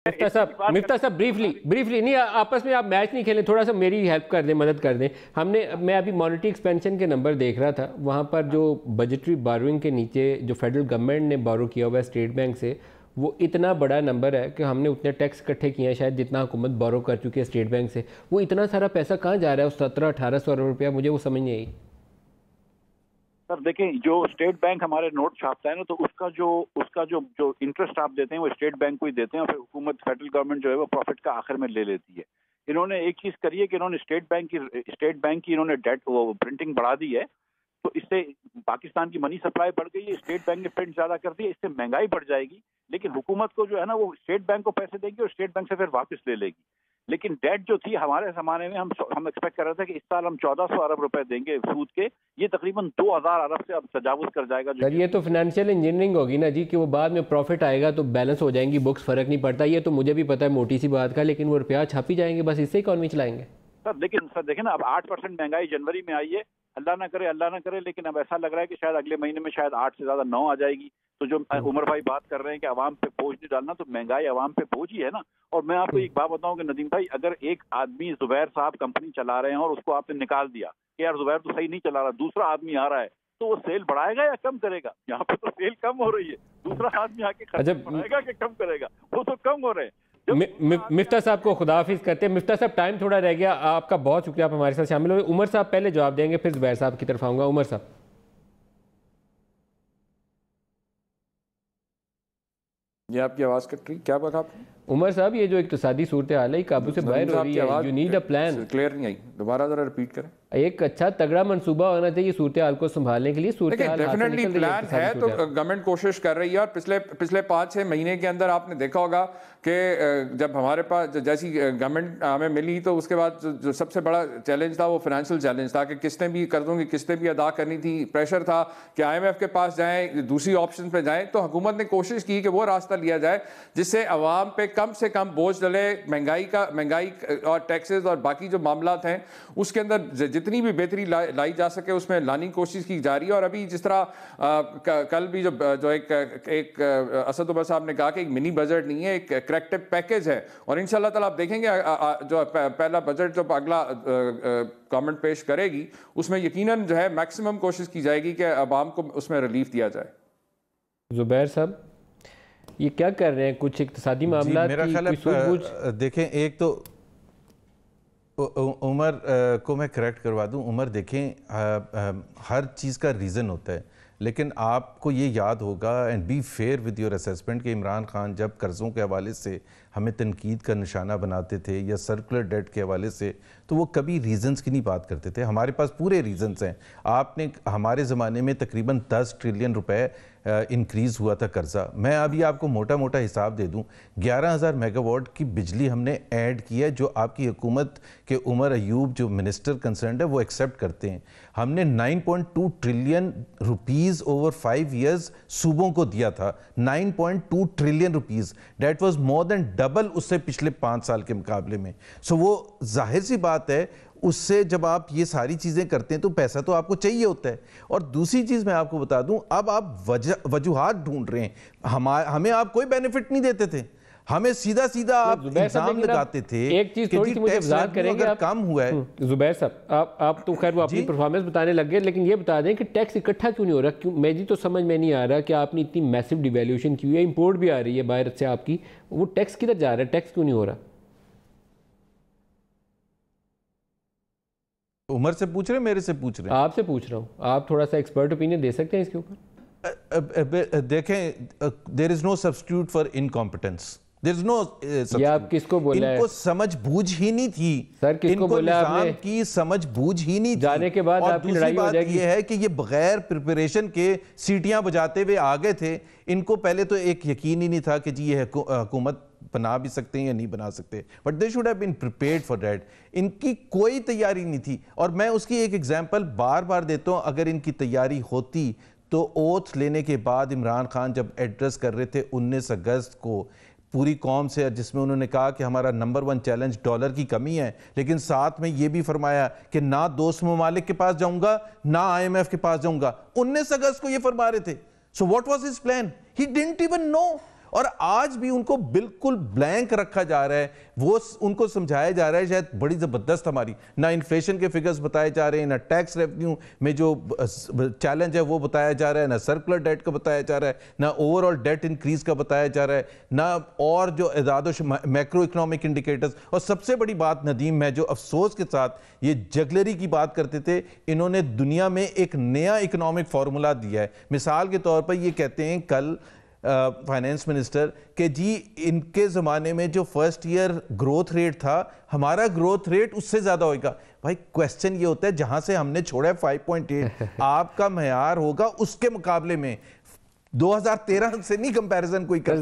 مفتاح صاحب بریفلی نہیں، آپس میں آپ میچ نہیں کھیلیں، تھوڑا سا میری ہیلپ کر دیں، مدد کر دیں. میں ابھی مانیٹری ایکسپینشن کے نمبر دیکھ رہا تھا، وہاں پر جو بجٹری بارونگ کے نیچے جو فیڈرل گورنمنٹ نے بارو کیا ہوا ہے اسٹیٹ بینک سے، وہ اتنا بڑا نمبر ہے کہ ہم نے اتنے ٹیکس اکٹھے کیے ہیں شاید جتنا حکومت بارو کر چکی ہے اسٹیٹ بینک سے. وہ اتنا سارا پیسہ کہاں جا رہا ہے، اس 1700-1800 ارب روپیہ؟ مجھے وہ سمجھ نہیں آئی. سر دیکھیں، جو اسٹیٹ بینک ہمارے نوٹ چھاپتا ہے نا، تو اس کا جو انٹرسٹ آپ دیتے ہیں وہ اسٹیٹ بینک کو ہی دیتے ہیں، اور پھر حکومت فیڈرل گورنمنٹ جو ہے وہ پروفٹ کا آخر میں لے لیتی ہے. انہوں نے ایک چیز کری ہے کہ انہوں نے اسٹیٹ بینک کی انہوں نے ڈیٹ وہ پرنٹنگ بڑھا دی ہے، تو اس سے پاکستان کی منی سپلائی بڑھ گئی ہے، اسٹیٹ بینک نے پرنٹ زیادہ کر دی ہے، اس سے مہنگائی بڑھ جائے گی. لیکن حکومت کو جو ہے نا وہ اسٹیٹ بینک کو پیسے دے گی اور اسٹیٹ بینک سے پھر واپس لے لے گی. لیکن ڈیٹ جو تھی ہمارے زمانے میں ہم ایکسپیکٹ کر رہے تھے کہ اس سال ہم 1400 ارب روپے دیں گے سود کے، یہ تقریباً 2000 ارب سے اب تجاوز کر جائے گا. سر یہ تو فنانشیل انجینئرنگ ہوگی نا جی، کہ وہ بعد میں پروفٹ آئے گا تو بیلنس ہو جائیں گی بکس، فرق نہیں پڑتا. یہ تو مجھے بھی پتا ہے موٹی سی بات کا، لیکن وہ روپیہ چھاپی جائیں گے، بس اس سے اکانومی چلائیں گے. سر دیکھیں نا، اب 8% مہنگائی جنوری میں آئی ہے، اللہ نہ کرے، لیکن اب ایسا لگ رہا ہے کہ شاید اگلے مہینے میں شاید 8 سے زیادہ 9 آ جائے گی. تو جو عمر بھائی بات کر رہے ہیں کہ عوام پہ بوجھ نہیں ڈالنا، تو مہنگائی عوام پہ بوجھ ہی ہے نا. اور میں آپ کو ایک بات بتاؤں کہ ندیم بھائی، اگر ایک آدمی زبیر صاحب کمپنی چلا رہے ہیں اور اس کو آپ نے نکال دیا کہ یار زبیر تو صحیح نہیں چلا رہا، دوسرا آدمی آ رہا ہے، تو وہ سیل بڑھائے گا یا کم کرے گا؟ یہاں پہ تو سیل کم ہو رہی ہے، دوسرا آدمی آ کے خرچ بڑھائے گا کہ کم کرے گا؟ وہ تو کم ہو رہے ہیں. مفتاح صاحب کو خدا حافظ کرتے ہیں. مفتاح صاحب ٹائم تھوڑا رہ گیا، آپ کا بہت شکریہ، آپ ہمارے ساتھ شامل ہوئے. عمر صاحب پہلے جواب دیں گے، پھر زبیر صاحب کی طرف آؤں گا. عمر صاحب. یہ آپ کی آواز کٹ رہی، کیا بات آپ؟ عمر صاحب یہ جو اقتصادی صورتحال ہے قابو سے باہر ہو رہی ہے، you need a plan. Clear نہیں آئی، دوبارہ ذرا ریپیٹ کریں. ایک اچھا تگڑا منصوبہ ہونا چاہیے صورتحال کو سنبھالنے کے لیے. صورتحال ڈیفینیٹلی پلان ہے، تو گورنمنٹ کوشش کر رہی ہے. اور پچھلے 5-6 مہینے کے اندر آپ نے دیکھا ہوگا کہ جب ہمارے پاس جیسی گورنمنٹ ہمیں ملی، تو اس کے بعد جو سب سے بڑا چیلنج تھا وہ فائنینشیل چیلنج تھا کہ قسطیں بھی قرضوں کی قسطیں بھی ادا کرنی تھی. پریشر تھا کہ IMF کے پاس جائیں، دوسری آپشن پہ جائیں. تو حکومت نے کوشش کی کہ وہ راستہ لیا جائے جس سے عوام پہ کم سے کم بوجھ ڈلے. مہنگائی اور ٹیکسز اور باقی جو معاملات ہیں اس کے اندر جتنی بھی بہتری لائی جا سکے اس میں لانے کی کوشش کی جا رہی ہے. اور ابھی جس طرح کل بھی جو ایک اسد عمر صاحب نے کہا کہ ایک منی بجٹ نہیں ہے، ایک کریکٹو پیکیج ہے. اور انشاءاللہ تعالیٰ آپ دیکھیں گے جو پہلا بجٹ جو اگلا گورنمنٹ پیش کرے گی اس میں یقیناً جو ہے میکسیمم کوشش کی جائے گی کہ عوام کو اس میں ریلیف دیا جائے. زبیر صاحب یہ کیا کر رہے ہیں؟ کچھ اقتصادی معاملات میرا خیال ہے دیکھیں، ایک تو عمر کو میں کریکٹ کروا دوں. عمر دیکھیں، ہر چیز کا ریزن ہوتا ہے، لیکن آپ کو یہ یاد ہوگا and be fair with your assessment کہ عمران خان جب قرضوں کے حوالے سے ہمیں تنقید کا نشانہ بناتے تھے یا سرکولر ڈیٹ کے حوالے سے، تو وہ کبھی ریزنز کی نہیں بات کرتے تھے. ہمارے پاس پورے ریزنز ہیں. آپ نے ہمارے زمانے میں تقریباً 10 ٹریلین روپے انکریز ہوا تھا قرضہ. میں ابھی آپ کو موٹا موٹا حساب دے دوں، 11,000 میگا واٹ کی بجلی ہم نے ایڈ کی ہے، جو آپ کی حکومت کے عمر ایوب جو منسٹر کنسرنڈ ہے وہ ایکسیپٹ کرتے ہیں. ہم نے 9.2 ٹریلین روپیز اوور 5 ایئرز صوبوں کو دیا تھا. 9.2 trillion rupees, that was more than double اس سے پچھلے 5 سال کے مقابلے میں. سو وہ ظاہر سی بات ہے، اس سے جب آپ یہ ساری چیزیں کرتے ہیں تو پیسہ تو آپ کو چاہیے ہوتا ہے. اور دوسری چیز میں آپ کو بتا دوں، اب آپ وجوہات ڈھونڈ رہے ہیں. ہمیں آپ کوئی بینیفٹ نہیں دیتے تھے، ہمیں سیدھا آپ الزام لگاتے تھے. ایک چیز تھوڑی سی مجھے وضاحت کریں گے آپ؟ کم ہوا ہے زبیر صاحب، آپ تو خیر وہ اپنی پرفارمنس بتانے لگ گئے، لیکن یہ بتا دیں کہ ٹیکس اکٹھا کیوں نہیں ہو رہا؟ میں جی تو سمجھ میں نہیں آ رہا کہ آپ نے اتنی میسو ڈیویلیوشن کی ہوئی ہے، امپورٹ بھی آ رہی ہے باہر سے آپ کی، وہ ٹیکس کدھر جا رہا ہے؟ ٹیکس کیوں نہیں ہو رہا؟ عمر سے پوچھ رہے ہیں، میرے سے پوچھ رہے ہیں؟ آپ سے پوچھ رہا ہوں. آپ تھوڑا سا ایکسپرٹ اوپینین دے سکتے ہیں اس کے اوپر؟ دیکھیں، there is no substitute for incompetence. there is no substitute. یہ آپ کس کو بولا ہے؟ ان کو سمجھ بوجھ ہی نہیں تھی. سر کس کو بولا ہے آپ نے؟ نظام کی سمجھ بوجھ ہی نہیں تھی. جانے کے بعد آپ کی لڑائی ہو جائے گی. اور دوسری بات یہ ہے کہ یہ بغیر پریپریشن کے سیٹیاں بجاتے ہوئے آگے تھے. ان کو پہلے تو ایک یقین ہی نہیں تھا کہ جی یہ حکومت بنا بھی سکتے ہیں یا نہیں بنا سکتے. But they should have been prepared for that. ان کی کوئی تیاری نہیں تھی. اور میں اس کی ایک ایگزامپل بار بار دیتا ہوں. اگر ان کی تیاری ہوتی تو اوتھ لینے کے بعد عمران خان جب ایڈریس کر رہے تھے 19 اگست کو پوری قوم سے، جس میں انہوں نے کہا کہ ہمارا نمبر 1 چیلنج ڈالر کی کمی ہے، لیکن ساتھ میں یہ بھی فرمایا کہ نہ دوست ممالک کے پاس جاؤں گا نہ IMF کے پاس جاؤں گا. 19 اگست کو یہ فرما رہے تھے. So what was his plan? He didn't even know. اور آج بھی ان کو بالکل بلینک رکھا جا رہا ہے. وہ ان کو سمجھایا جا رہا ہے شاید بڑی زبردست ہماری نہ انفلیشن کے فگرز بتائے جا رہے ہیں, نہ ٹیکس ریونیو میں جو چیلنج ہے وہ بتایا جا رہا ہے, نہ سرکولر ڈیٹ کا بتایا جا رہا ہے, نہ اوور آل ڈیٹ انکریز کا بتایا جا رہا ہے, نہ اور جو اعداد و میکرو اکنامک انڈیکیٹرز. اور سب سے بڑی بات ندیم, میں جو افسوس کے ساتھ یہ جگلری کی بات کرتے تھے, انہوں نے دنیا میں ایک نیا اکنامک فارمولا دیا ہے. مثال کے طور پر یہ کہتے ہیں کل فائنانس منسٹر کہ جی ان کے زمانے میں جو فرسٹ ایئر گروتھ ریٹ تھا, ہمارا گروتھ ریٹ اس سے زیادہ ہوئے گا. بھائی کویسچن یہ ہوتا ہے جہاں سے ہم نے چھوڑا ہے 5.8, آپ کا معیار ہوگا اس کے مقابلے میں. 2013 سے نہیں کمپیریزن کوئی کرتا.